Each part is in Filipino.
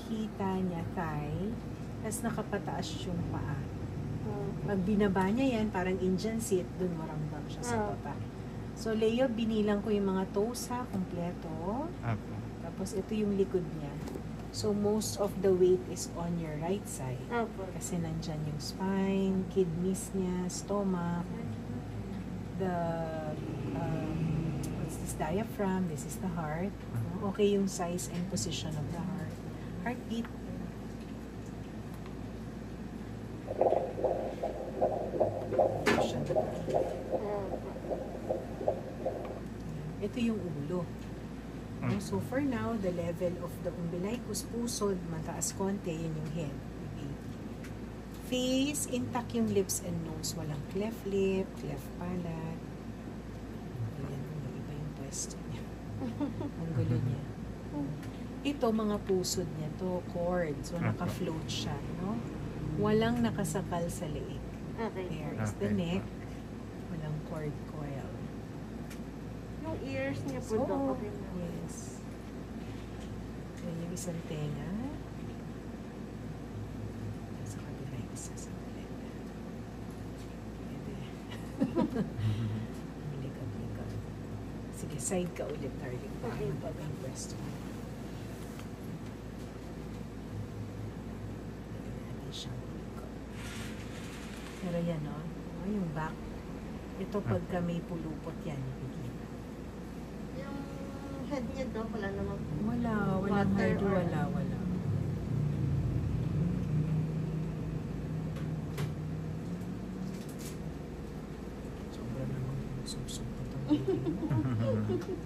hita niya, thigh, tapos nakapataas yung paa. Pag binaba niya yan, parang Indian seat, dun marambang siya sa baba. So, Leo, binilang ko yung mga toes ha, kompleto. Apo. Tapos, ito yung likod niya. So, most of the weight is on your right side. Kasi nandyan yung spine, kidneys niya, stomach, the, what's this, diaphragm, this is the heart. Okay yung size and position of the heart. Heartbeat. Ito yung ulo. So for now, the level of the umbilicus, pusod, mataas konti, yun yung head. Okay. Face, intact yung lips and nose. Walang cleft lip, cleft palate. Ayan, iba yung pwesto niya. Ang gulo niya. Ito, mga pusod niya to, cord. So naka-float siya, no? Walang nakasakal sa leeg. There is the neck. Walang cord coil. Yung ears niya po So, okay na. yes. Yan yung isang tenga. Sa kabila yung isa sa ulit. Pwede. Likat-likat. Sige, side ka ulit, darling. Para mapag ang pwesto. Natin siyang likod. Pero yan, no? Yung back. Ito pagka may pulupot yan. Yung head niya daw, wala namang Walang head, wala. Sobra namang sub-sub po itong baby mo.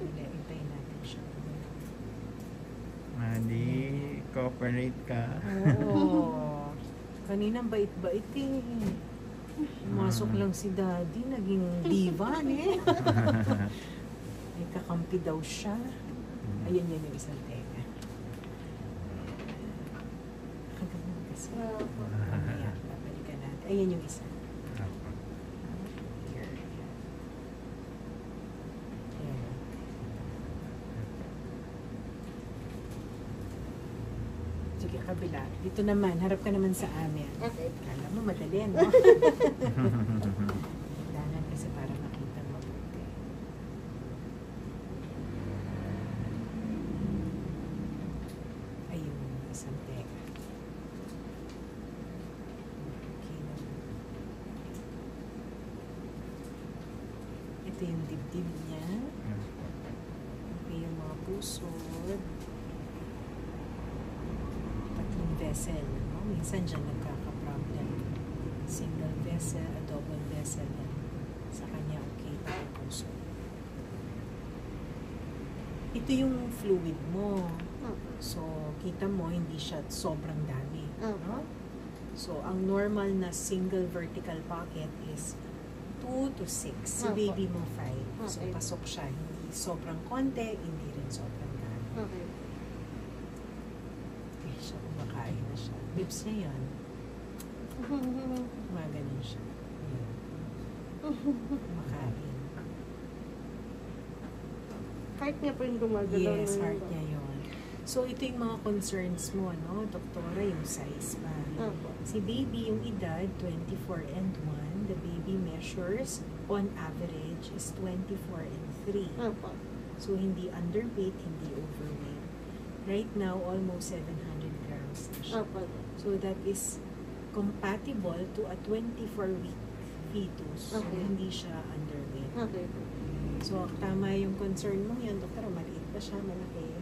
Hintayin natin siya. Madi, cooperate ka. Oo. Kaninang bait-bait eh. Pumasok lang si daddy, naging diva eh. May kakampi daw siya. Ayan yan yung isang tenga. Kagano'n kasi. Mamaya, babalikan natin. Ayan yung isa. Here. Ayan. Sige, kabila. Dito naman, harap ka naman sa amin. Okay. Kala mo, madali, no? Kailangan kasi para makita mabuti. Ayun, isang teka. Okay na. Ito yung dibdib niya. Okay, yung mga pusod. Tatlong vessel, no? Minsan dyan nagkaka-problem. Single vessel, a double vessel. Sa kanya, okay, puso. Ito yung fluid mo. So, kita mo, hindi siya sobrang dami. No? So, ang normal na single vertical pocket is 2 to 6. Si baby mo 5. So, pasok siya. Hindi sobrang konti, hindi rin sobrang dami. Okay. Okay, siya, kumakain na siya. Lips niya yun. Maganon siya. Kumakain. Heart niya po yung gumagalaw. Yes, heart niya yun. So, ito yung mga concerns mo, no? Doktora, yung size pa. Si baby, yung edad, 24 and 1. The baby measures, on average, is 24 and 3. So, hindi underweight, hindi overweight. Right now, almost 700 grams na siya. So, that is compatible to a 24-week fetus. So, hindi siya underweight. Okay. So, tama yung concern mo yan, doktora, maliit ba siya, malaki?